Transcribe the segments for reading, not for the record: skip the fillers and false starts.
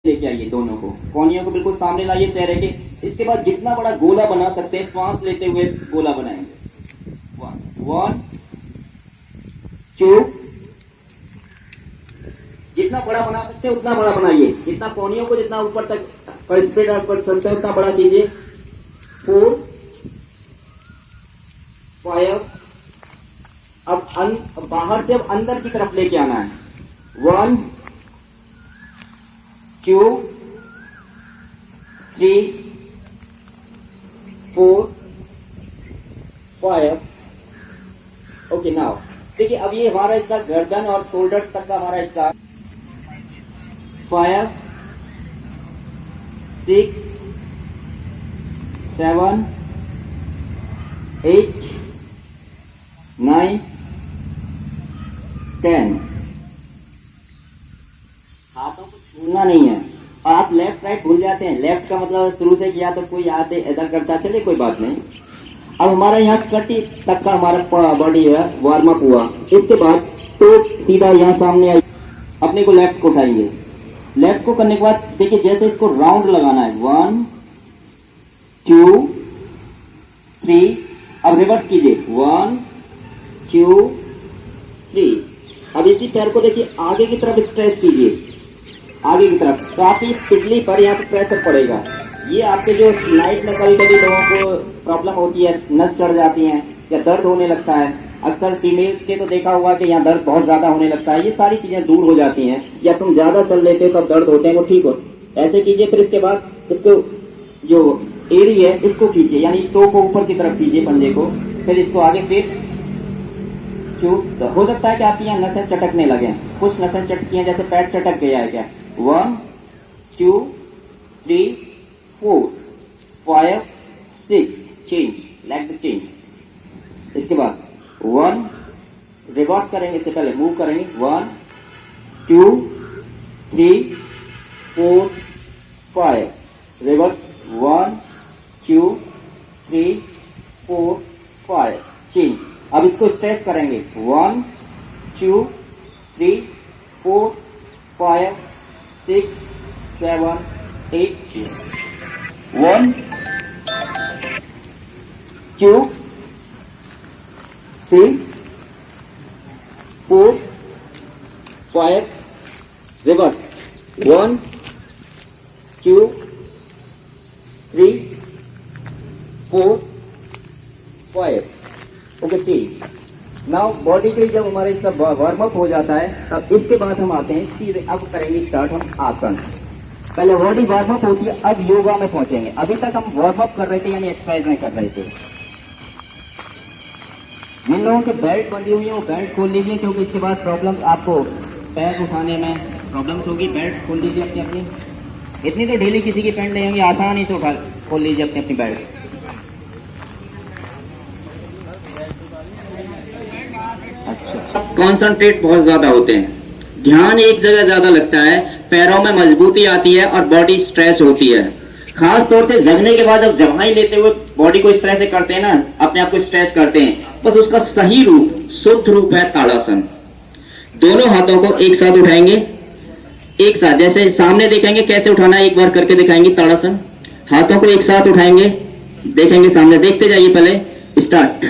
लेके आइए दोनों को, कोनियों को बिल्कुल सामने लाइए चेहरे के। इसके बाद जितना बड़ा गोला बना सकते हैं श्वास लेते हुए गोला बनाएंगे। 1 2, जितना बड़ा बना सकते हैं उतना बड़ा बनाइए, जितना कोनियों को जितना ऊपर तक स्प्रेड कर सकते हैं उतना बड़ा कीजिए। 4 5, अब बाहर से अब अंदर की तरफ लेके आना है। 1 2 3 4 5। ओके, नाउ देखिए अब ये हमारा इसका गर्दन और शोल्डर तक का हमारा इसका 5 6 7 8 9 10। हाथों को छूना नहीं है। आप लेफ्ट राइट भूल जाते हैं। लेफ्ट का मतलब शुरू से किया तो कोई आते इधर करता, चले कोई बात नहीं। अब हमारा यहाँ कटी तक का हमारा बॉडी है वार्म अप हुआ। इसके बाद तो सीधा यहाँ सामने आई, अपने को लेफ्ट को उठाएंगे। लेफ्ट को करने के बाद देखिए जैसे इसको राउंड लगाना है। 1 2 3। अब रिवर्स कीजिए 1 2 3। अब इसी पैर को देखिए आगे की तरफ स्ट्रेच कीजिए, आगे की तरफ काफी पिछली पर यहाँ पे प्रेशर पड़ेगा। ये आपके जो नाइट में कभी कभी लोगों को प्रॉब्लम होती है, नस चढ़ जाती है या दर्द होने लगता है। अक्सर फीमेल के तो देखा होगा कि यहाँ दर्द बहुत ज्यादा होने लगता है। ये सारी चीजें दूर हो जाती हैं, या तुम ज्यादा चल लेते हो तब दर्द होते हैं, वो ठीक हो। ऐसे कीजिए। फिर इसके बाद इसको जो एड़ी है इसको खींचिए, यानी टो को ऊपर की तरफ कीजिए पंजे को। फिर इसको आगे फिर हो सकता है कि आपकी यहाँ नसें चटकने लगे, कुछ नसें चटकी हैं, जैसे पैर चटक गया है क्या। 1 2 3 4 5 6। Change, leg the change. इसके बाद 1 रिवर्स करेंगे, इससे पहले मूव करेंगे। 1 2 3 4 5 रिवर्स। 1 2 3 4 5 चेंज। अब इसको स्ट्रेच करेंगे। 1 2 3 4 5 6 7 8 1 2 3 4 5 रिवर्स। 1 2 3 4 5। ओके ठीक। नाउ बॉडी के जब हमारे इसका वार्म अप हो जाता है तब इसके बाद हम आते हैं सीधे। अब करेंगे स्टार्ट हम आसन। पहले बॉडी वार्म अप होती है, अब योगा में पहुंचेंगे। अभी तक हम वार्म अप कर रहे थे, यानी एक्सरसाइज में कर रहे थे। जिन लोगों के बेल्ट बंधी हुई है वो बेल्ट खोल लीजिए, क्योंकि इसके बाद प्रॉब्लम आपको पैर उठाने में प्रॉब्लम्स होगी। बेल्ट खोल लीजिए अपनी अपनी। इतनी तो ढीली किसी की पैंट नहीं होगी, आसान ही तो उठा खोल लीजिए अपनी अपनी बेल्ट। अच्छा, कॉन्सेंट्रेट बहुत ज्यादा होते हैं, ध्यान एक जगह ज्यादा लगता है, पैरों में मजबूती आती है और बॉडी स्ट्रेच होती है। खास तौर से जगने के बाद जब जवाई लेते हुए बॉडी को इस तरह से करते हैं ना, अपने आप को स्ट्रेच करते हैं, बस उसका सही रूप, शुद्ध रूप है ताड़ासन। दोनों हाथों को एक साथ उठाएंगे, एक साथ जैसे सामने देखेंगे कैसे उठाना है, एक बार करके दिखाएंगे ताड़ासन। हाथों को एक साथ उठाएंगे, देखेंगे सामने, देखते जाइए। पहले स्टार्ट।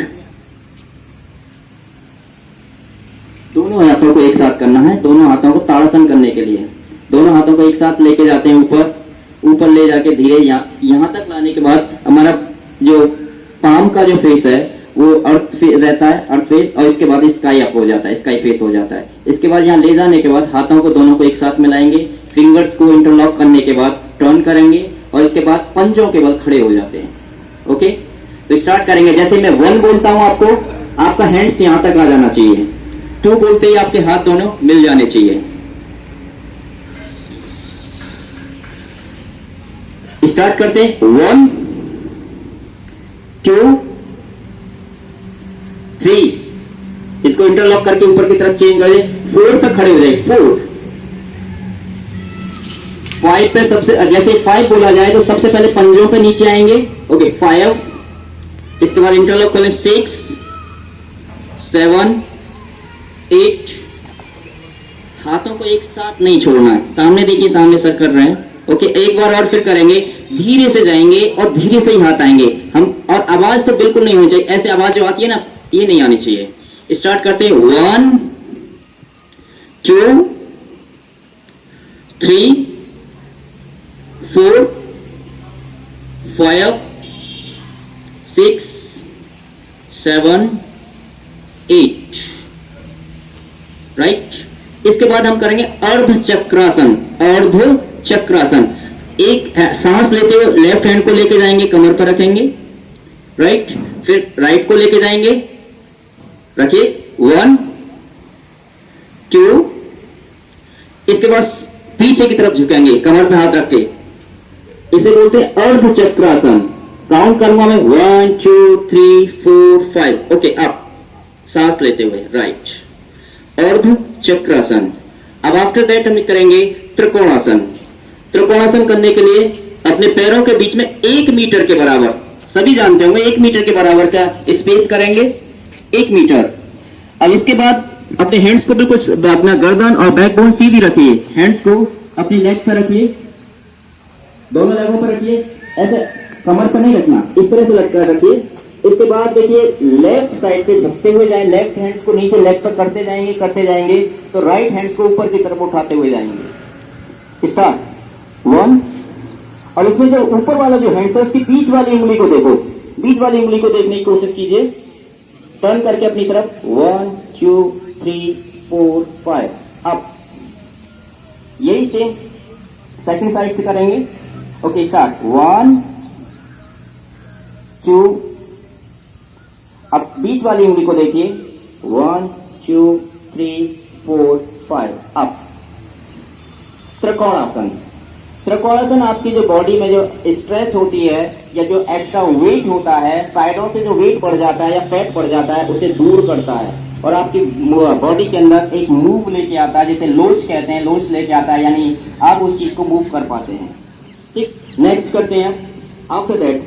दोनों हाथों को एक साथ करना है, दोनों हाथों को ताड़ासन करने के लिए दोनों हाथों को एक साथ लेके जाते हैं ऊपर। ऊपर ले जाके धीरे यहाँ तक लाने के बाद हमारा जो पाम का जो फेस है वो अर्थ फेस रहता है, अर्थ फेस, और इसके बाद स्काई अप हो जाता है, स्काई फेस हो जाता है। इसके बाद यहाँ ले जाने के बाद हाथों को दोनों को एक साथ मिलाएंगे, फिंगर्स को इंटरलॉक करने के बाद टर्न करेंगे, और इसके बाद पंजों के बल खड़े हो जाते हैं। ओके, तो स्टार्ट करेंगे। जैसे मैं 1 बोलता हूँ आपको, आपका हैंड्स यहाँ तक आ जाना चाहिए। 2 बोलते ही आपके हाथ दोनों मिल जाने चाहिए। स्टार्ट करते हैं। 1 2 3। इसको इंटरलॉक करके ऊपर की तरफ चेंज करें। 4 पे खड़े हो जाए। 4 5 पे सबसे, जैसे 5 बोला जाए तो सबसे पहले पंजों पे नीचे आएंगे। ओके 5। इसके बाद इंटरलॉक करें। 6 7 8 हाथों को एक साथ नहीं छोड़ना है। सामने देखिए, सामने सर कर रहे हैं। ओके, एक बार और फिर करेंगे, धीरे से जाएंगे और धीरे से ही हाथ आएंगे हम। और आवाज तो बिल्कुल नहीं होनी चाहिए, ऐसे आवाज जो आती है ना, ये नहीं आनी चाहिए। स्टार्ट करते हैं, 1 2 3 4 5 6 7 8, राइट। इसके बाद हम करेंगे अर्ध चक्रासन। अर्ध चक्रासन, एक सांस लेते हुए लेफ्ट हैंड को लेके जाएंगे, कमर पर रखेंगे, राइट। फिर राइट को लेके जाएंगे, रखिए, 1 2। इसके बाद पीछे की तरफ झुकेंगे, कमर पे हाथ रख के। इसे बोलते हैं अर्ध चक्रासन। काउंट करूंगा मैं, 1 2 3 4 5। ओके, अप, सांस लेते हुए, राइट, अर्ध चक्रासन। अब आफ्टर दैट हम करेंगे त्रिकोणासन। त्रिकोणासन करने के लिए अपने पैरों के बीच में 1 मीटर के बराबर, सभी जानते होंगे 1 मीटर के बराबर का स्पेस करेंगे, 1 मीटर। अब इसके बाद अपने हैंड्स को बिल्कुल अपना गर्दन और बैकबोन सीधी रखिए। हैंड्स को अपनी लेग पर रखिए, दोनों लेगों पर रखिए, ऐसे कमर पर नहीं रखना, इस तरह से लटका रखिए। इसके बाद देखिए, लेफ्ट साइड से झुकते हुए जाएं, लेफ्ट हैंड्स को नीचे लेग पर करते जाएंगे, तो राइट हैंड्स को ऊपर की तरफ उठाते हुए जाएंगे। स्टार्ट, 1। और इसमें जो ऊपर वाला जो हैंड है, उसकी बीच वाली उंगली को देखो, बीच वाली उंगली को देखने की कोशिश कीजिए, टर्न करके अपनी तरफ, 1 2 3 4 5, अप। यही सेम सेकंड साइड से करेंगे। Okay, start, 1 2। अब बीच वाली उंगली को देखिए, 1 2 3 4 5, अप। त्रिकोणासन। त्रिकोणासन आपकी जो बॉडी में जो स्ट्रेस होती है या जो एक्स्ट्रा वेट होता है, साइडों से जो वेट बढ़ जाता है या फैट बढ़ जाता है, उसे दूर करता है और आपकी बॉडी के अंदर एक मूव लेके आता है, जिसे लोच कहते हैं, लोच लेके आता है, यानी आप उस चीज को मूव कर पाते हैं। ठीक, नेक्स्ट करते हैं आफ्टर दैट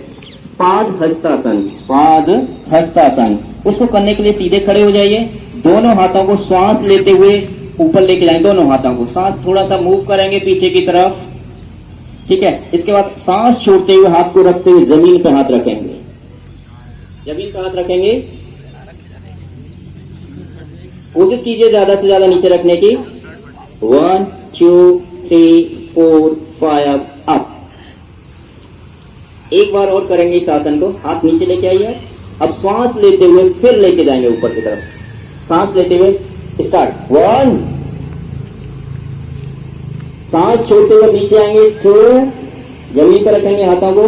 पाद हस्तासन। पाद हस्तासन, उसको करने के लिए सीधे खड़े हो जाइए, दोनों हाथों को श्वास लेते हुए ऊपर लेके जाएंगे, दोनों हाथों को सांस थोड़ा सा मूव करेंगे पीछे की तरफ, ठीक है। इसके बाद सांस छोड़ते हुए हाथ को रखते हुए जमीन पे हाथ रखेंगे, जमीन पे हाथ रखेंगे। कोशिश कीजिए ज्यादा से ज्यादा नीचे रखने की, 1 2 3 4 5, अप। एक बार और करेंगे इस आसन को, हाथ नीचे लेके आइए। अब श्वास लेते हुए फिर लेके जाएंगे ऊपर की तरफ, सांस लेते हुए, स्टार्ट, 1। सांस छोड़ते हुए नीचे आएंगे, 2, जमीन पर रखेंगे हाथों को,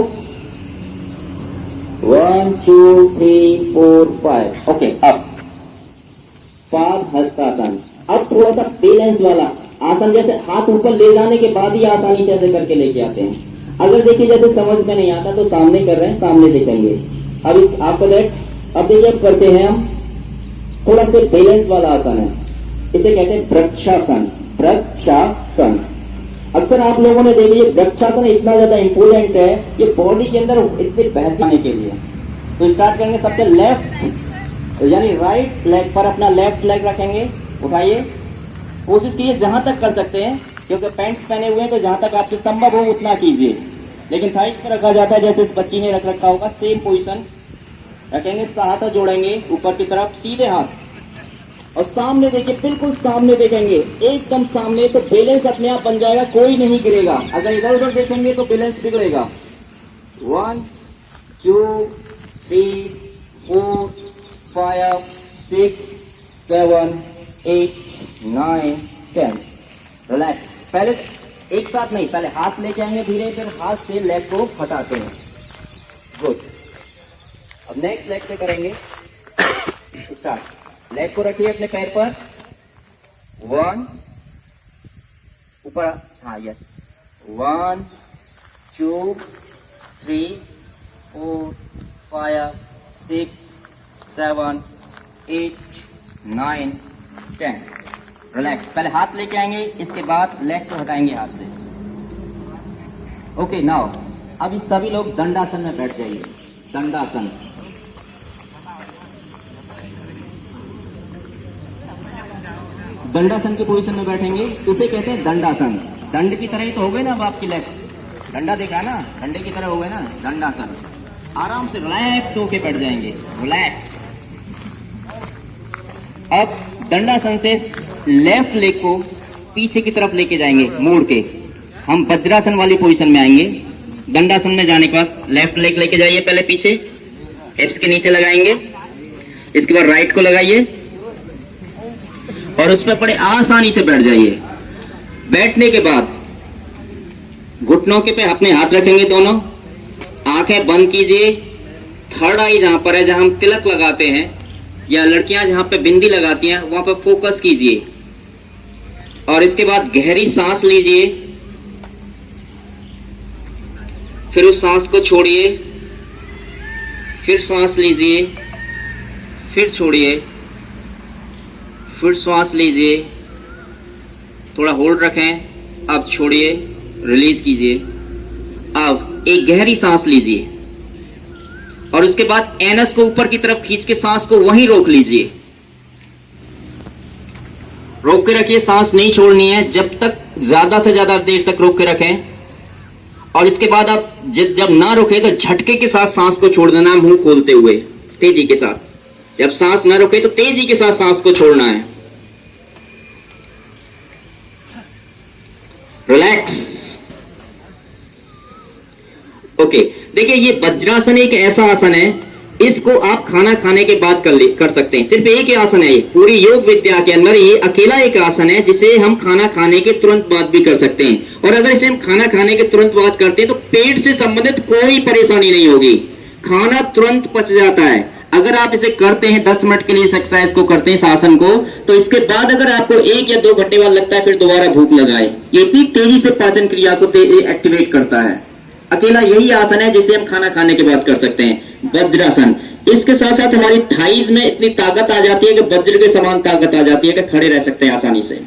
1 2 3 4 5, ओके, अप। पाद हस्तासन। अब थोड़ा सा बैलेंस वाला आसन, जैसे हाथ ऊपर ले जाने के बाद ही आसानी से ऐसे करके लेके आते हैं। अगर देखिए जैसे समझ में नहीं आता तो सामने कर रहे हैं, सामने देखेंगे। अब इस आफ्टर दैट, अब देखिए अब करते हैं हम थोड़ा सा बैलेंस वाला आसन है, इसे कहते हैं वृक्षासन। वृक्षासन अक्सर आप लोगों ने देखिए, वृक्षासन इतना ज्यादा इंपोर्टेंट है, ये बॉडी के अंदर इससे बेहतर के लिए। तो स्टार्ट करेंगे, सबसे लेफ्ट यानी राइट लेग पर अपना लेफ्ट लेग रखेंगे, उठाइए, कोशिश कीजिए जहां तक कर सकते हैं, क्योंकि पैंट पहने हुए हैं तो जहां तक आपसे संभव हो उतना कीजिए, लेकिन थाइस पर रखा जाता है जैसे इस बच्ची ने रख रखा होगा, सेम पोजीशन रखेंगे, हाथ जोड़ेंगे ऊपर की तरफ, सीधे हाथ, और सामने देखिए, बिल्कुल सामने देखेंगे, एकदम सामने, तो बैलेंस अपने आप बन जाएगा, कोई नहीं गिरेगा। अगर इधर उधर देखेंगे तो बैलेंस बिगड़ेगा। 1 2 3 4 5 6 7 8 9 10, रिलैक्स। पहले एक साथ नहीं, पहले हाथ लेके आएंगे धीरे, फिर हाथ से लेग को हटाते हैं, गुड। अब नेक्स्ट लेग से करेंगे, स्टार्ट, लेग को रखिए अपने पैर पर, 1 ऊपर, हाँ यस, 1 2 3 4 5 6 7 8 9 10, रिलैक्स। पहले हाथ लेके आएंगे, इसके बाद लेग को हटाएंगे हाथ से। ओके, नाउ अभी सभी लोग दंडासन में बैठ जाइए। दंडासन, दंडासन की पोजीशन में बैठेंगे तो उसे कहते हैं दंडासन। दंड की तरह ही तो हो गए ना अब आपकी लेग, डंडा देखा ना, डंडे की तरह हो गए ना दंडासन। आराम से रिलैक्स होके बैठ जाएंगे, रिलैक्स। अब दंडासन से लेफ्ट लेग को पीछे की तरफ लेके जाएंगे मोड़ के, हम वज्रासन वाली पोजीशन में आएंगे। दंडासन में जाने के बाद लेफ्ट लेग लेके जाइए पहले पीछे, हिप्स के नीचे लगाएंगे, इसके बाद राइट को लगाइए और उस पर बड़े आसानी से बैठ जाइए। बैठने के बाद घुटनों के पे अपने हाथ रखेंगे दोनों, आंखें बंद कीजिए। थर्ड आई जहां पर है, जहां हम तिलक लगाते हैं या लड़कियां जहां पे बिंदी लगाती हैं वहां पर फोकस कीजिए और इसके बाद गहरी सांस लीजिए, फिर उस सांस को छोड़िए, फिर सांस लीजिए, फिर छोड़िए, फिर सांस लीजिए, थोड़ा होल्ड रखें, अब छोड़िए, रिलीज कीजिए। अब एक गहरी सांस लीजिए और उसके बाद एनस को ऊपर की तरफ खींच के सांस को वहीं रोक लीजिए। रोक के रखिए, सांस नहीं छोड़नी है जब तक, ज्यादा से ज्यादा देर तक रोक के रखें। और इसके बाद आप जब ना रोके तो झटके के साथ सांस को छोड़ देना, मुंह खोलते हुए तेजी के साथ। जब सांस ना रोके तो तेजी के साथ सांस को छोड़ना है। रिलैक्स। ओके, देखिए ये वज्रासन एक ऐसा आसन है, इसको आप खाना खाने के बाद कर सकते हैं। सिर्फ एक ही आसन है ये, पूरी योग विद्या के अंदर ये अकेला एक आसन है जिसे हम खाना खाने के तुरंत बाद भी कर सकते हैं। और अगर इसे हम खाना खाने के तुरंत बाद करते हैं तो पेट से संबंधित कोई परेशानी नहीं होगी, खाना तुरंत पच जाता है। अगर आप इसे करते हैं 10 मिनट के लिए इस एक्सरसाइज को करते हैं, इस आसन को, तो इसके बाद अगर आपको 1 या 2 घंटे बाद लगता है फिर दोबारा भूख लगाए, ये भी तेजी से पाचन क्रिया को एक्टिवेट करता है। अकेला यही आसन है जिसे हम खाना खाने के बाद कर सकते हैं, वज्रासन। इसके साथ साथ हमारी थाइज में इतनी ताकत आ जाती है कि वज्र के समान ताकत आ जाती है कि खड़े रह सकते हैं आसानी से।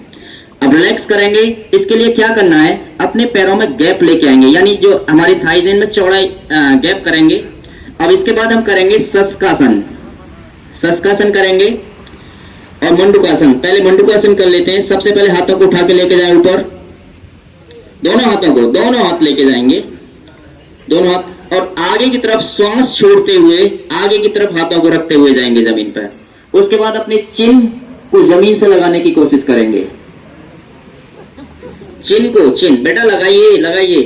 अब रिलैक्स करेंगे, इसके लिए क्या करना है, अपने पैरों में गैप लेके आएंगे, यानी जो हमारी थाइज में चौड़ाई गैप करेंगे। अब इसके बाद हम करेंगे शस्कासन। शस्कासन करेंगे और मंडूकासन। पहले मंडूकासन कर लेते हैं। सबसे पहले हाथों को उठा के लेके जाए ऊपर, दोनों हाथों को, दोनों हाथ लेके जाएंगे, दोनों हाथ, और आगे की तरफ श्वास छोड़ते हुए आगे की तरफ हाथों को रखते हुए जाएंगे जमीन पर। उसके बाद अपने चिन्ह को जमीन से लगाने की कोशिश करेंगे। चिन्ह को, चिन्ह बेटा लगाइए, लगाइए।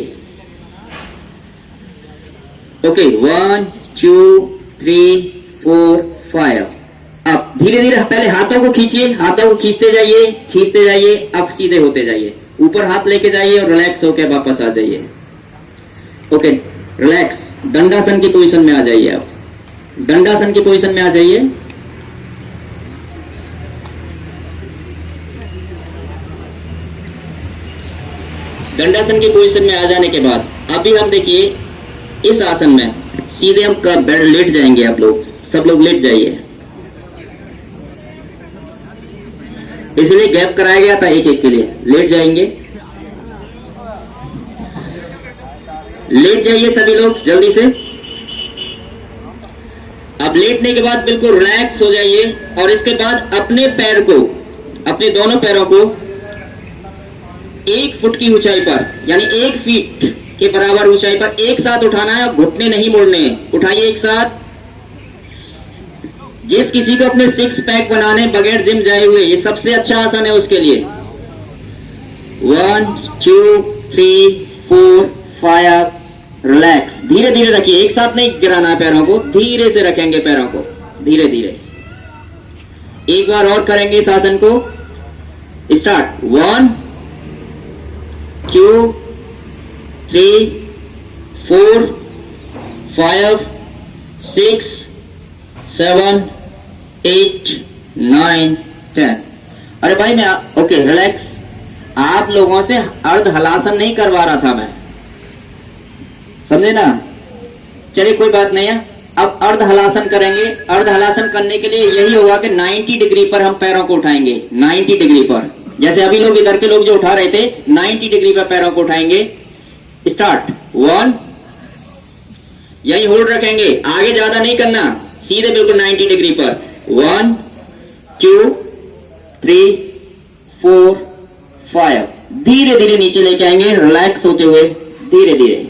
ओके, 1 2 3 4 5। अब धीरे धीरे पहले हाथों को खींचिए, हाथों को खींचते जाइए, खींचते जाइए, अब सीधे होते जाइए, ऊपर हाथ लेके जाइए और रिलैक्स होकर वापस आ जाइए। Okay, relax. दंडासन की पोजीशन में आ जाइए। आप दंडासन की पोजीशन में आ जाइए। दंडासन की पोजीशन में आ जाने के बाद अभी हम देखिए इस आसन में सीधे हम बेड लेट जाएंगे। आप लोग सब लोग लेट जाइए, इसलिए गैप कराया गया था एक एक के लिए। लेट जाएंगे, लेट जाइए सभी लोग जल्दी से। अब लेटने के बाद बिल्कुल रिलैक्स हो जाइए और इसके बाद अपने पैर को, अपने दोनों पैरों को 1 फुट की ऊंचाई पर, यानी 1 फीट के बराबर ऊंचाई पर एक साथ उठाना है। घुटने नहीं मोड़ने हैं, उठाइए एक साथ। जिस किसी को अपने 6 पैक बनाने बगैर जिम जाए हुए, ये सबसे अच्छा आसन है उसके लिए। 1 2 3 4 5। रिलैक्स, धीरे धीरे रखिए, एक साथ नहीं गिराना है पैरों को, धीरे से रखेंगे पैरों को, धीरे धीरे। एक बार और करेंगे इस आसन को। स्टार्ट। 1 2 3 4 5 6 7 8 9 10। अरे भाई मैं, ओके रिलैक्स। आप लोगों से अर्ध हलासन नहीं करवा रहा था मैं, समझे ना? चलिए कोई बात नहीं है। अब अर्ध हलासन करेंगे। अर्ध हलासन करने के लिए यही होगा कि 90 डिग्री पर हम पैरों को उठाएंगे, 90 डिग्री पर। जैसे अभी लोग इधर के लोग जो उठा रहे थे, 90 डिग्री पर पैरों को उठाएंगे। स्टार्ट। 1, यही होल्ड रखेंगे, आगे ज्यादा नहीं करना, सीधे बिल्कुल 90 डिग्री पर। 1 2 3 4 5। धीरे धीरे नीचे लेके आएंगे, रिलैक्स होते हुए, धीरे धीरे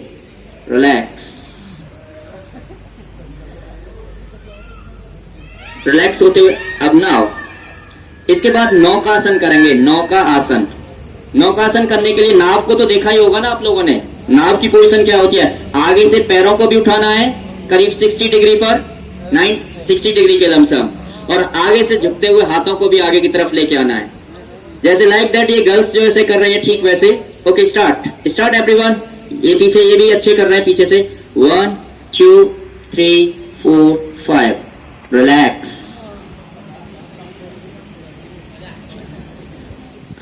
रिलैक्स, रिलैक्स होते हुए। अब नाउ इसके बाद नौकासन करेंगे। नौका आसन, नौकासन करने के लिए नाव को तो देखा ही होगा ना आप लोगों ने। नाव की पोजीशन क्या होती है, आगे से पैरों को भी उठाना है करीब 60 डिग्री पर, 60 डिग्री के लमसम, और आगे से झुकते हुए हाथों को भी आगे की तरफ लेके आना है, जैसे लाइक दैट। ये गर्ल्स जो ऐसे कर रही है ठीक वैसे। Okay, start everyone. ये पीछे, ये भी अच्छे कर रहे हैं पीछे से। 1 2 3 4 5, रिलैक्स।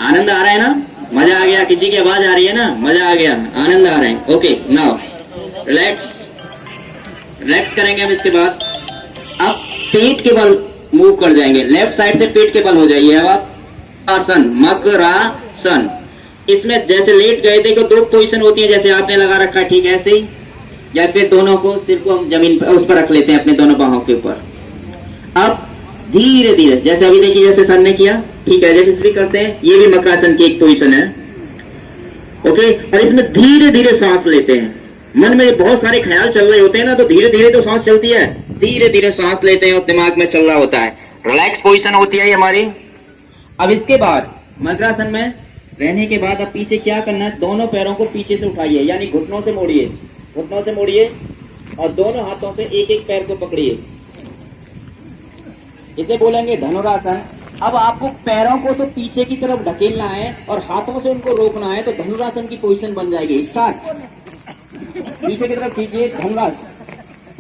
आनंद आ रहा है ना, मजा आ गया, किसी की आवाज आ रही है ना, मजा आ गया, आनंद आ रहा है। ओके, नाउ रिलैक्स, रिलैक्स करेंगे हम। इसके बाद अब पेट के बल मूव कर जाएंगे, लेफ्ट साइड से पेट के बल हो जाइए। अब आप आसन, मकरासन, इसमें जैसे लेट गए थे, दो पोजीशन होती है जैसे आपने लगा रखा है ठीक ऐसे ही, या फिर दोनों को सिर को हम जमीन पर उस पर रख लेते हैं अपने दोनों बाहों के ऊपर। अब धीरे धीरे, जैसे अभी देखिए जैसे सर ने किया ठीक है, जैसे भी करते हैं, ये भी मकरासन की एक पोजीशन है। ओके, और इसमें धीरे धीरे सांस लेते हैं। मन में बहुत सारे ख्याल चल रहे होते हैं ना, तो धीरे धीरे तो सांस चलती है, धीरे धीरे सांस लेते हैं और दिमाग में चल रहा होता है। रिलैक्स पोजीशन होती है ये हमारी। अब इसके बाद मकरासन में रहने के बाद अब पीछे क्या करना है, दोनों पैरों को पीछे से उठाइए, यानी घुटनों से मोड़िए, घुटनों से मोड़िए, और दोनों हाथों से एक एक पैर को पकड़िए। इसे बोलेंगे धनुरासन। अब आपको पैरों को तो पीछे की तरफ ढकेलना है और हाथों से उनको रोकना है, तो धनुरासन की पोजीशन बन जाएगी। स्टार्ट, पीछे की तरफ खींचिए, धनुरासन।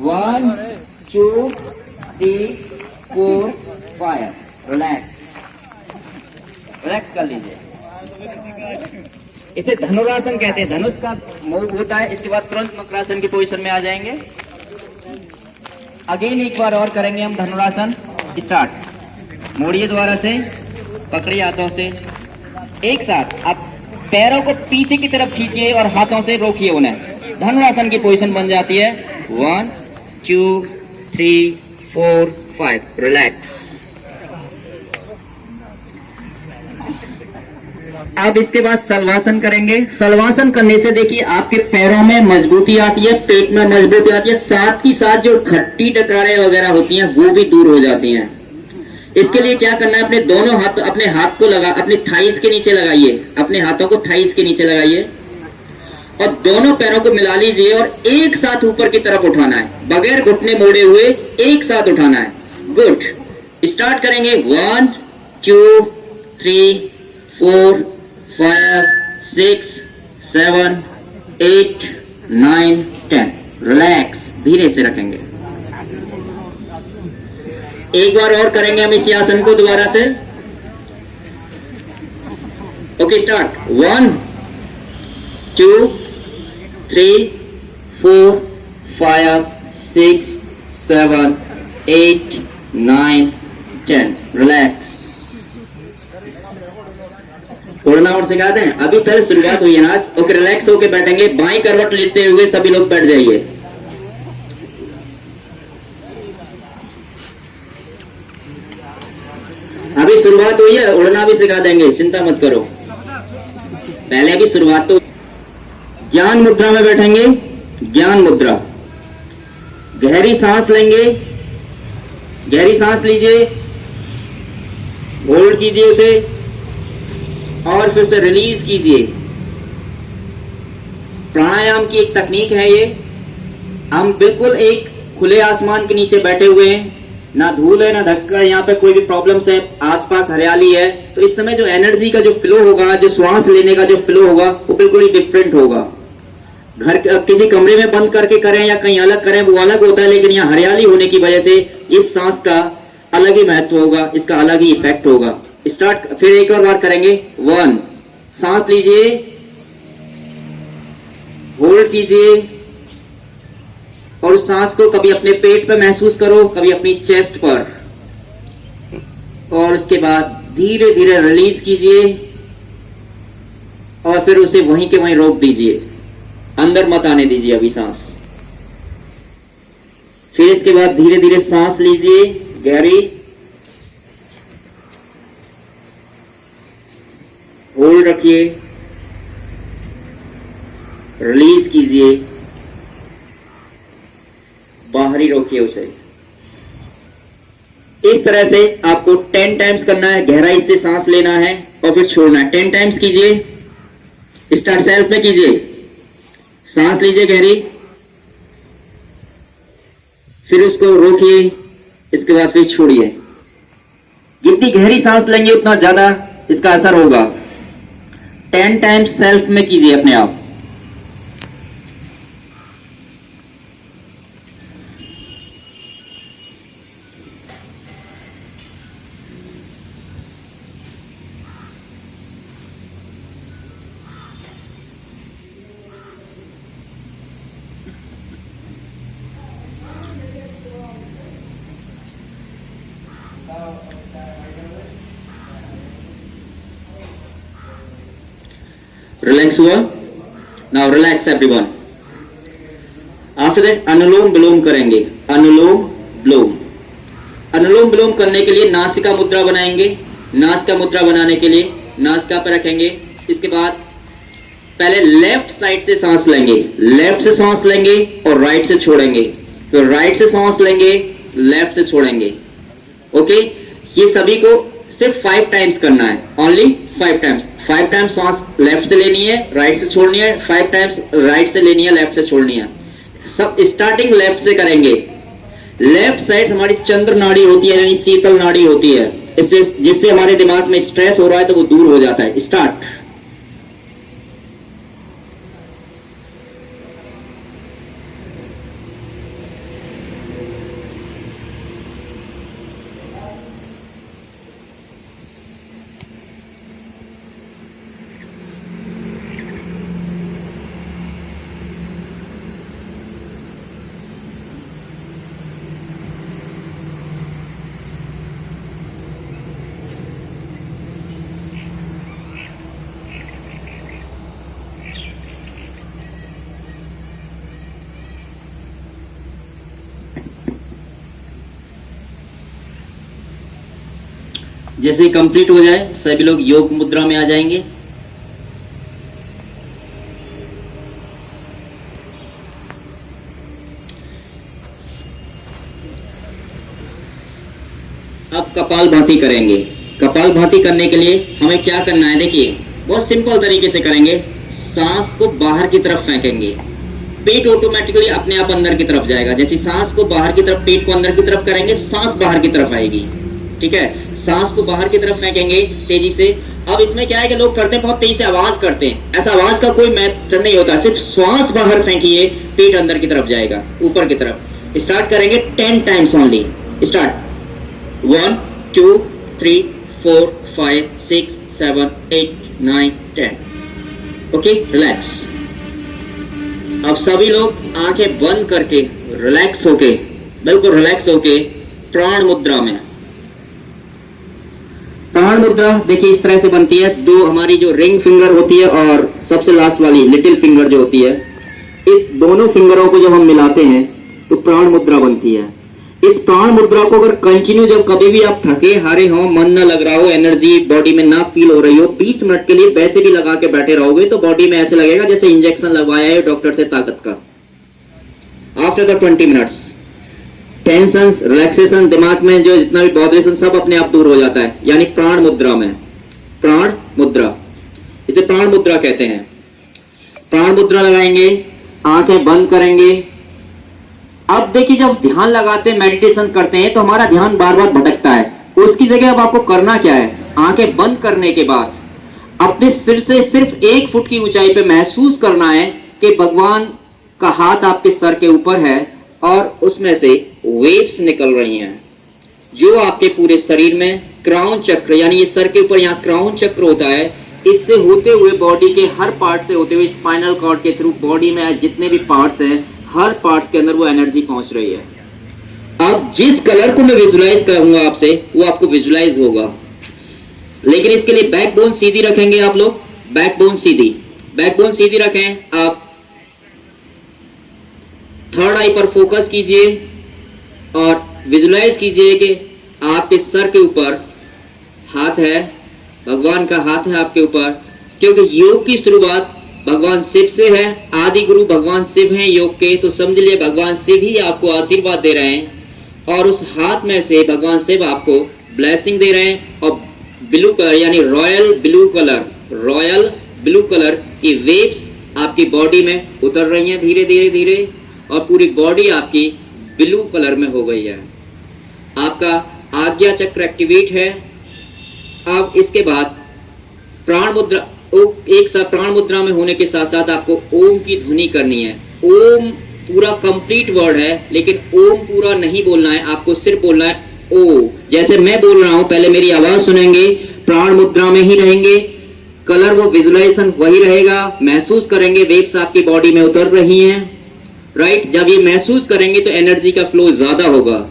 1 2 3 4 5, रिलैक्स, रिलैक्स कर लीजिए। इसे धनुरासन कहते हैं, धनुष का मूव होता है। इसके बाद तुरंत मकरासन की पोजीशन में आ जाएंगे। अगेन एक बार और करेंगे हम धनुरासन। स्टार्ट, मोड़िए दोबारा से, पकड़िए हाथों से एक साथ। अब पैरों को पीछे की तरफ खींचिए और हाथों से रोकिए उन्हें, धनुरासन की पोजीशन बन जाती है। 1 2 3 4 5, रिलैक्स। अब इसके बाद सलवासन करेंगे। सलवासन करने से देखिए आपके पैरों में मजबूती आती है, पेट में मजबूती आती है, साथ ही साथ जो खट्टी टकरारें वगैरह होती हैं वो भी दूर हो जाती हैं। इसके लिए क्या करना है, अपने दोनों हाथ, अपने हाथ को लगा, अपने थाइस के नीचे लगाइए, अपने हाथों को थाइस के नीचे लगाइए और दोनों पैरों को मिला लीजिए और एक साथ ऊपर की तरफ उठाना है, बगैर घुटने मोड़े हुए एक साथ उठाना है। गुड, स्टार्ट करेंगे। 1 2 3 4 5 6 7 8 9 10, रिलैक्स, धीरे से रखेंगे। एक बार और करेंगे हम इसी आसन को दोबारा से। Okay, start. 1 2 3 4 5 6 7 8 9 10, रिलैक्स। उड़ना और सिखा दें, अभी पहले शुरुआत हुई है ना। ओके, रिलैक्स होके बैठेंगे, बाएं करवट लेते हुए सभी लोग बैठ जाइए। अभी शुरुआत हुई है, उड़ना भी सिखा देंगे, चिंता मत करो, पहले अभी शुरुआत तो। ज्ञान मुद्रा में बैठेंगे, ज्ञान मुद्रा। गहरी सांस लेंगे, गहरी सांस लीजिए, होल्ड कीजिए उसे और फिर से रिलीज कीजिए। प्राणायाम की एक तकनीक है ये। हम बिल्कुल एक खुले आसमान के नीचे बैठे हुए हैं, ना धूल है ना धक्का, यहाँ पे कोई भी प्रॉब्लम्स है, आसपास हरियाली है, तो इस समय जो एनर्जी का जो फ्लो होगा, जो श्वास लेने का जो फ्लो होगा वो बिल्कुल ही डिफरेंट होगा। घर किसी कमरे में बंद करके करें या कहीं अलग करें वो अलग होता है, लेकिन यहाँ हरियाली होने की वजह से इस सांस का अलग ही महत्व होगा, इसका अलग ही इफेक्ट होगा। स्टार्ट, फिर एक और बार करेंगे। 1, सांस लीजिए, होल्ड कीजिए और उस सांस को कभी अपने पेट पर महसूस करो, कभी अपनी चेस्ट पर, और उसके बाद धीरे धीरे रिलीज कीजिए और फिर उसे वहीं के वहीं रोक दीजिए, अंदर मत आने दीजिए अभी सांस। फिर इसके बाद धीरे धीरे सांस लीजिए गहरी, होल्ड रखिए, रिलीज कीजिए, बाहरी रोकिए उसे। इस तरह से आपको 10 टाइम्स करना है, गहराई से सांस लेना है और फिर छोड़ना है। 10 टाइम्स कीजिए, स्टार्ट सेल्फ में कीजिए, सांस लीजिए गहरी, फिर उसको रोकिए, इसके बाद फिर छोड़िए। जितनी गहरी सांस लेंगे उतना ज्यादा इसका असर होगा। 10 टाइम्स सेल्फ में कीजिए अपने आप। रिलैक्स हुआ? Now relax everyone. After that अनुलोम विलोम करेंगे। अनुलोम विलोम, अनुलोम विलोम करने के लिए नासिका मुद्रा बनाएंगे। नासिका मुद्रा बनाने के लिए नासिका पर रखेंगे। इसके बाद पहले लेफ्ट साइड से सांस लेंगे, लेफ्ट से सांस लेंगे और राइट से छोड़ेंगे, तो राइट से सांस लेंगे, लेफ्ट से छोड़ेंगे। ओके, ये सभी को सिर्फ 5 टाइम्स करना है, ओनली 5 टाइम्स। 5 टाइम्स सांस लेफ्ट से लेनी है, राइट से छोड़नी है, 5 टाइम्स राइट से लेनी है, लेफ्ट से छोड़नी है। सब स्टार्टिंग लेफ्ट से करेंगे। लेफ्ट साइड हमारी चंद्र नाड़ी होती है, यानी शीतल नाड़ी होती है, इससे जिससे हमारे दिमाग में स्ट्रेस हो रहा है तो वो दूर हो जाता है। स्टार्ट। जैसे ही कंप्लीट हो जाए सभी लोग योग मुद्रा में आ जाएंगे। अब कपालभाति करेंगे। कपालभाति करने के लिए हमें क्या करना है, देखिए बहुत सिंपल तरीके से करेंगे। सांस को बाहर की तरफ फेंकेंगे, पेट ऑटोमेटिकली अपने आप अंदर की तरफ जाएगा। जैसे सांस को बाहर की तरफ, पेट को अंदर की तरफ करेंगे, सांस बाहर की तरफ आएगी। ठीक है, सांस को बाहर की तरफ फेंकेंगे तेजी से। अब इसमें क्या है कि लोग करते हैं बहुत तेजी से आवाज करते हैं, ऐसा आवाज का कोई मेथड नहीं होता, सिर्फ श्वास बाहर फेंकिए, पेट अंदर की तरफ जाएगा, ऊपर की तरफ। स्टार्ट करेंगे 10 times only. Start. 1 2 3 4 5 6 7 8 9 10। Okay, relax. अब सभी लोग आंखें बंद करके रिलैक्स होके, बिल्कुल रिलैक्स होके प्राण मुद्रा में। प्राण मुद्रा देखिए इस तरह से बनती है। दो हमारी जो रिंग फिंगर होती है और सबसे लास्ट वाली लिटिल फिंगर जो होती है, इस दोनों फिंगरों को जब हम मिलाते हैं तो प्राण मुद्रा बनती है। इस प्राण मुद्रा को अगर कंटिन्यू, जब कभी भी आप थके हारे हो, मन न लग रहा हो, एनर्जी बॉडी में ना फील हो रही हो, 20 मिनट के लिए वैसे भी लगा के बैठे रहोगे तो बॉडी में ऐसे लगेगा जैसे इंजेक्शन लगवाया है डॉक्टर से ताकत का। After the 20 minutes tension, relaxation, दिमाग में जो जितना भी बॉदरेशन सब अपने आप दूर हो जाता है, यानी प्राण मुद्रा में। प्राण मुद्रा, इसे प्राण मुद्रा कहते हैं। प्राण मुद्रा लगाएंगे, आंखें बंद करेंगे। अब देखिए जब ध्यान लगाते हैं, मेडिटेशन करते हैं तो हमारा ध्यान बार बार भटकता है। उसकी जगह अब आपको करना क्या है, आंखें बंद करने के बाद अपने सिर से सिर्फ 1 फुट की ऊंचाई पे महसूस करना है कि भगवान का हाथ आपके सर के ऊपर है और उसमें से वेव्स निकल रही हैं जो आपके पूरे शरीर में क्राउन चक्र, यानी ये सर के ऊपर यहाँ क्राउन चक्र होता है, इससे होते हुए बॉडी के हर पार्ट से होते हुए स्पाइनल कॉर्ड के थ्रू बॉडी में जितने भी पार्ट्स हैं, हर पार्ट्स के अंदर वो एनर्जी पहुंच रही है। अब जिस कलर को मैं विजुलाइज करूंगा आपसे, वो आपको विजुलाइज होगा, लेकिन इसके लिए बैकबोन सीधी रखेंगे आप लोग। बैकबोन सीधी, बैकबोन सीधी रखें। आप थर्ड आई पर फोकस कीजिए और विजुलाइज कीजिए कि आपके सर के ऊपर हाथ है, भगवान का हाथ है आपके ऊपर, क्योंकि योग की शुरुआत भगवान शिव से है, आदि गुरु भगवान शिव हैं योग के, तो समझ लिए भगवान शिव ही आपको आशीर्वाद दे रहे हैं और उस हाथ में से भगवान शिव आपको ब्लेसिंग दे रहे हैं। और ब्लू कलर यानी रॉयल ब्लू कलर की वेव्स आपकी बॉडी में उतर रही हैं धीरे धीरे धीरे, और पूरी बॉडी आपकी ब्लू कलर में हो गई है। आपका आज्ञा चक्र एक्टिवेट है। अब इसके बाद प्राण मुद्रा, एक साथ प्राण मुद्रा में होने के साथ साथ आपको ओम की ध्वनि करनी है। ओम पूरा कंप्लीट वर्ड है, लेकिन ओम पूरा नहीं बोलना है, आपको सिर्फ बोलना है ओ। जैसे मैं बोल रहा हूं, पहले मेरी आवाज सुनेंगे, प्राण मुद्रा में ही रहेंगे, कलर वो विजुअलाइजेशन वही रहेगा, महसूस करेंगे वेव्स आपकी बॉडी में उतर रही हैं, राइट। जब ये महसूस करेंगे तो एनर्जी का फ्लो ज्यादा होगा।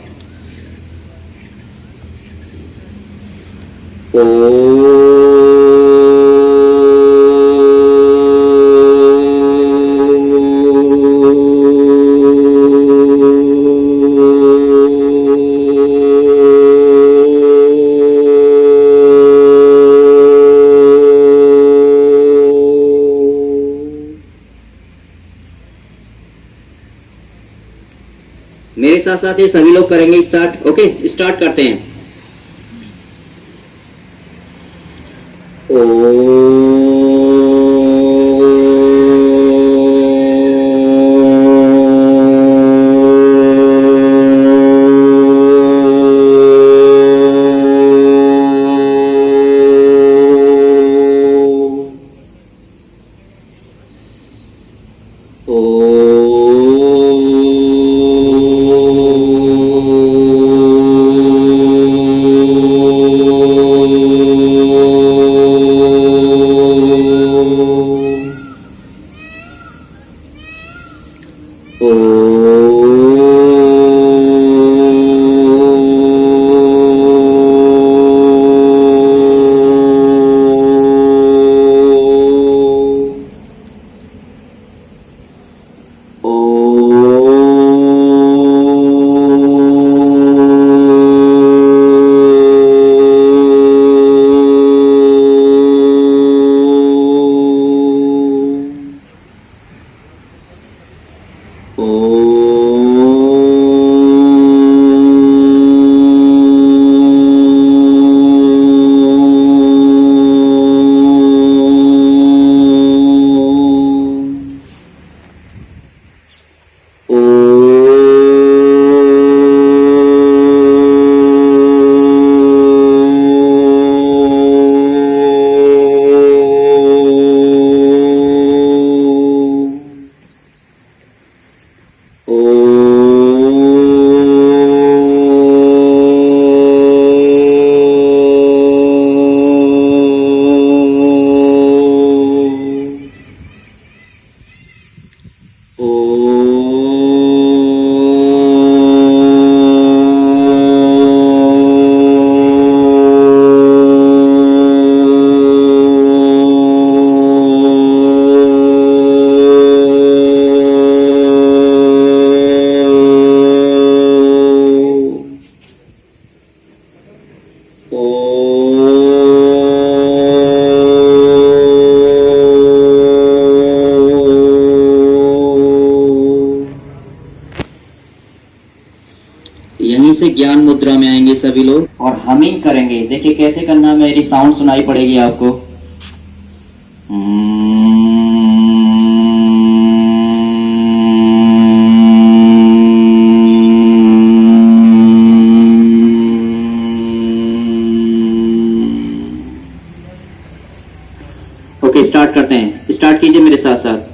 मेरे साथ साथ ये सभी लोग करेंगे स्टार्ट। ओके, स्टार्ट करते हैं। यहीं से ज्ञान मुद्रा में आएंगे सभी लोग और हमिंग करेंगे। देखिए कैसे करना, मेरी साउंड सुनाई पड़ेगी आपको। ओके, स्टार्ट करते हैं। स्टार्ट कीजिए मेरे साथ साथ।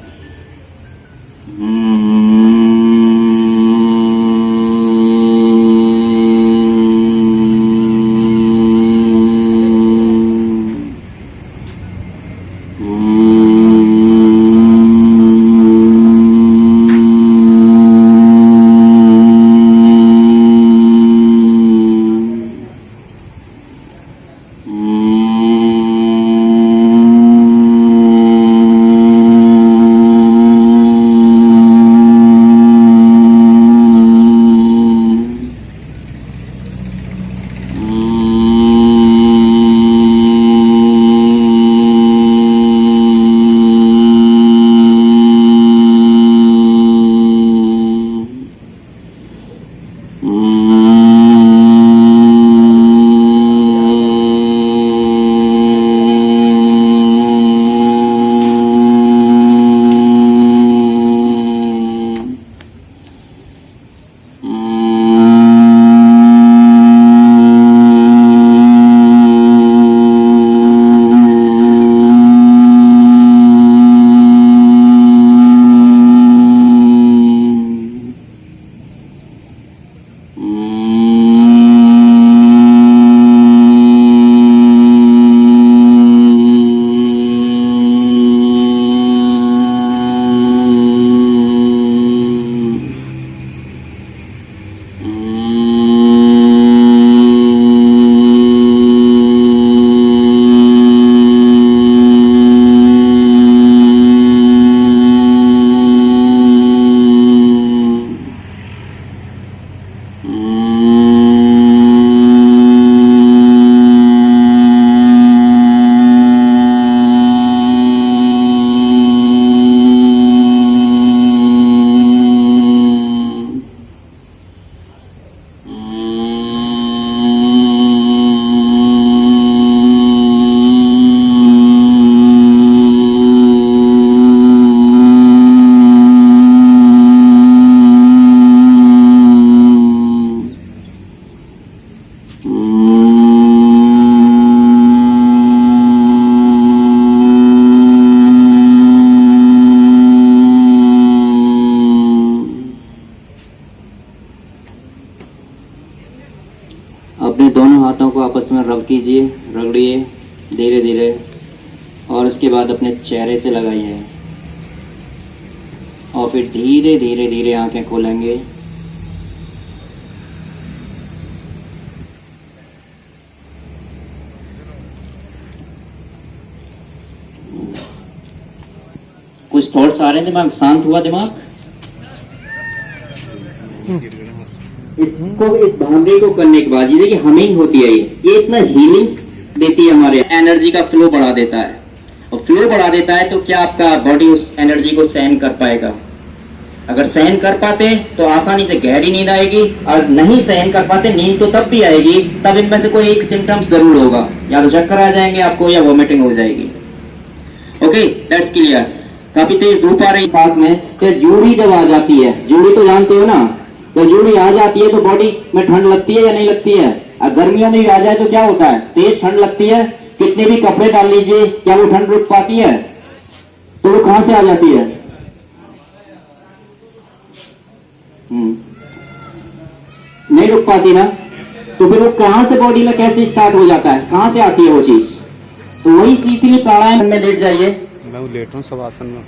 दोनों हाथों को आपस में रब कीजिए, रगड़िए धीरे धीरे, और उसके बाद अपने चेहरे से लगाइए और फिर धीरे धीरे धीरे आंखें खोलेंगे। कुछ थॉट्स आ रहे हैं दिमाग, शांत हुआ दिमाग? इसको, इस भावना को करने के बाद ये देखिए हमिंग होती है, ये इतना हीलिंग देती है, हमारे एनर्जी का फ्लो बढ़ा देता है। और फ्लो बढ़ा देता है तो क्या आपका बॉडी उस एनर्जी को सहन कर पाएगा? अगर सहन कर पाते तो आसानी से गहरी नींद आएगी, और नहीं सहन कर पाते नींद तो तब भी आएगी, तब इनमें से कोई एक सिम्टम्स जरूर होगा, या तो चक्कर आ जाएंगे आपको या वॉमिटिंग हो जाएगी। Okay, that's clear. काफी तेज धूप आ रही पास में, तो जूड़ी जब आ जाती है, जूड़ी तो जानते हो ना, जब जूड़ी आ जाती है तो बॉडी में ठंड लगती है या नहीं लगती है? और गर्मियों में भी आ जाए तो क्या होता है? तेज ठंड लगती है, कितने भी कपड़े डाल लीजिए, क्या वो ठंड रुक पाती है? तो वो कहां से आ जाती है? नहीं रुक पाती ना, तो फिर वो कहां से बॉडी में कैसे स्टार्ट हो जाता है, कहां से आती है वो चीज? तो वही इसीलिए प्राणायाम में लेट जाइए। मैं लेट हूँ सब आसन में।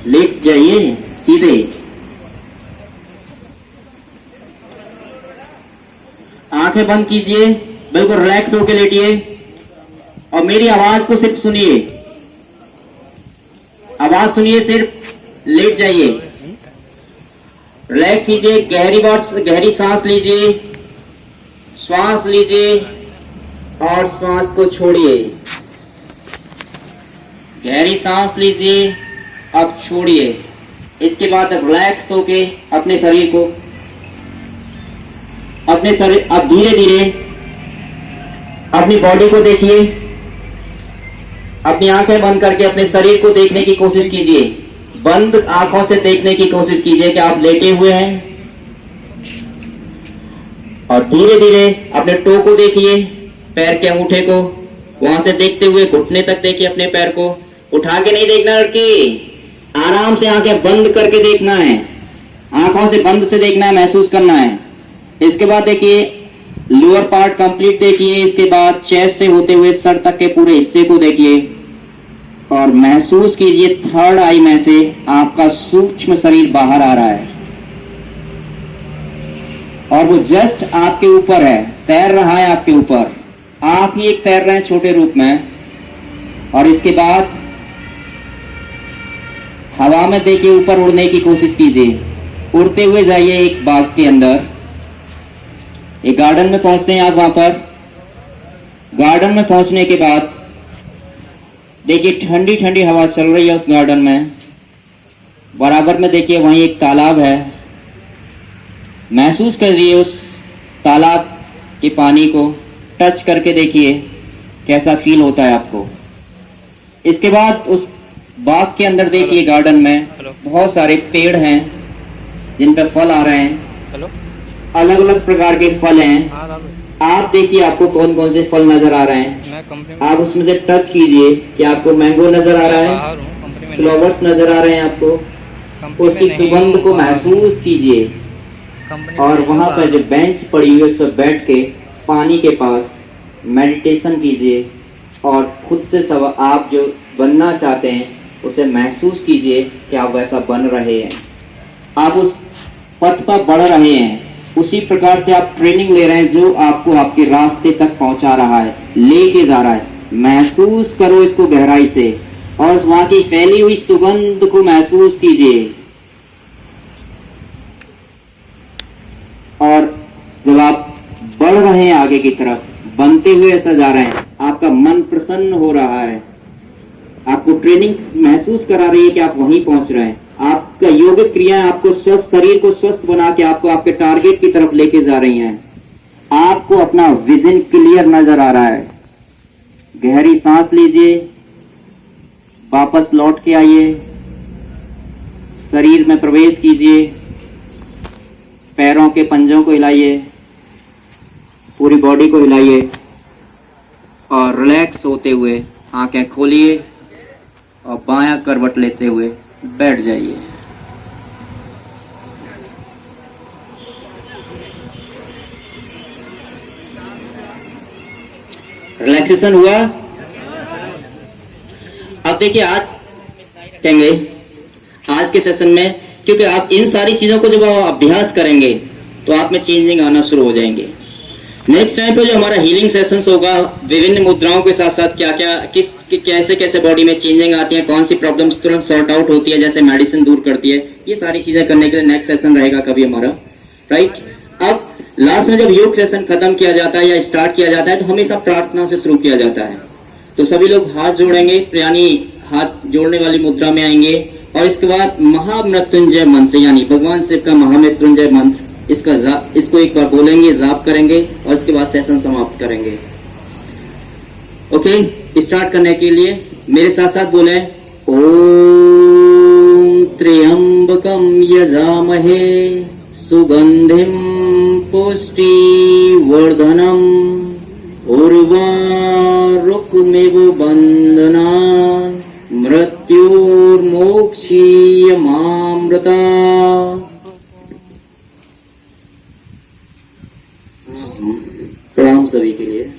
लेट जाइए सीधे, आंखें बंद कीजिए, बिल्कुल रिलैक्स होकर लेटिए और मेरी आवाज को सिर्फ सुनिए, आवाज सुनिए, सिर्फ लेट जाइए, रिलैक्स कीजिए, गहरी सांस लीजिए, श्वास लीजिए और श्वास को छोड़िए, गहरी सांस लीजिए, अब छोड़िए। इसके बाद रिलैक्स होके अपने शरीर को, अब धीरे धीरे अपनी बॉडी को देखिए, अपनी आंखें बंद करके अपने शरीर को देखने की कोशिश कीजिए, बंद आंखों से देखने की कोशिश कीजिए कि आप लेटे हुए हैं, और धीरे धीरे अपने टो को देखिए, पैर के अंगूठे को, वहां से देखते हुए घुटने तक देखिए, अपने पैर को उठा के नहीं देखना लड़की, आराम से आंखें बंद करके देखना है, आंखों से बंद से देखना है, महसूस करना है। इसके बाद देखिए लोअर पार्ट कंप्लीट देखिए, इसके बाद चेस्ट से होते हुए सर तक के पूरे हिस्से को देखिए और महसूस कीजिए थर्ड आई में से आपका सूक्ष्म शरीर बाहर आ रहा है और वो जस्ट आपके ऊपर है, तैर रहा है आपके ऊपर, आप ही एक तैर रहे हैं छोटे रूप में। और इसके बाद हवा में देखिए, ऊपर उड़ने की कोशिश कीजिए, उड़ते हुए जाइए एक बाग के अंदर, एक गार्डन में पहुंचते हैं आप, वहां पर गार्डन में पहुंचने के बाद देखिए ठंडी ठंडी हवा चल रही है उस गार्डन में, बराबर में देखिए वहीं एक तालाब है, महसूस करिए उस तालाब के पानी को, टच करके देखिए कैसा फील होता है आपको। इसके बाद उस बाग के अंदर देखिए गार्डन में बहुत सारे पेड़ हैं जिन पर फल आ रहे हैं, अलग अलग प्रकार के फल हैं, आप देखिए आपको कौन कौन से फल नजर आ रहे हैं, आप उसमें से टच कीजिए कि आपको मैंगो नजर आ रहा है, फ्लावर्स नजर आ रहे हैं आपको, उसकी सुगंध को महसूस कीजिए और वहां पर जो बेंच पड़ी हुई है उस पर बैठ के पानी के पास मेडिटेशन कीजिए और खुद से सब आप जो बनना चाहते हैं उसे महसूस कीजिए कि आप वैसा बन रहे हैं, आप उस पथ पर बढ़ रहे हैं, उसी प्रकार से आप ट्रेनिंग ले रहे हैं जो आपको आपके रास्ते तक पहुंचा रहा है, लेके जा रहा है। महसूस करो इसको गहराई से और वहां की फैली हुई सुगंध को महसूस कीजिए। और जब आप बढ़ रहे हैं आगे की तरफ, बनते हुए ऐसा जा रहे हैं, आपका मन प्रसन्न हो रहा है, आपको ट्रेनिंग महसूस करा रही है कि आप वहीं पहुंच रहे हैं, आपका योगिक क्रियाएं आपको स्वस्थ, शरीर को स्वस्थ बना के आपको आपके टारगेट की तरफ लेके जा रही हैं, आपको अपना विजन क्लियर नजर आ रहा है। गहरी सांस लीजिए, वापस लौट के आइए, शरीर में प्रवेश कीजिए, पैरों के पंजों को हिलाइए, पूरी बॉडी को हिलाइए और रिलैक्स होते हुए आंखें खोलिए और बायां करवट लेते हुए बैठ जाइए। रिलैक्सेशन हुआ। अब देखिए आज कहेंगे आज के सेशन में, क्योंकि आप इन सारी चीजों को जब आप अभ्यास करेंगे तो आप में चेंजिंग आना शुरू हो जाएंगे। नेक्स्ट टाइम पे जो हमारा हीलिंग सेशंस होगा, विभिन्न मुद्राओं के साथ साथ क्या क्या कैसे कैसे बॉडी में चेंजिंग आती है, कौन सी प्रॉब्लम्स तुरंत सॉर्ट आउट होती है, जैसे मेडिसिन दूर करती है, ये सारी चीजें करने के लिए नेक्स्ट सेशन रहेगा कभी हमारा, राइट। अब लास्ट में जब योग सेशन खत्म किया जाता है या स्टार्ट किया जाता है तो हमेशा प्रार्थना से शुरू किया जाता है। तो सभी लोग हाथ जोड़ेंगे, यानी हाथ जोड़ने वाली मुद्रा में आएंगे, और इसके बाद महामृत्युंजय मंत्र यानी भगवान शिव का महामृत्युंजय मंत्र, इसको एक बार बोलेंगे, जाप करेंगे, और इसके बाद सेशन समाप्त करेंगे। ओके, स्टार्ट करने के लिए मेरे साथ साथ बोले, ओम त्र्यंबकम यजामहे सुगंधिम पुष्टिवर्धनम उर्वारुकमिव बंधना मृत्युर्मोक्षीयमामृता। प्रणाम सभी के लिए।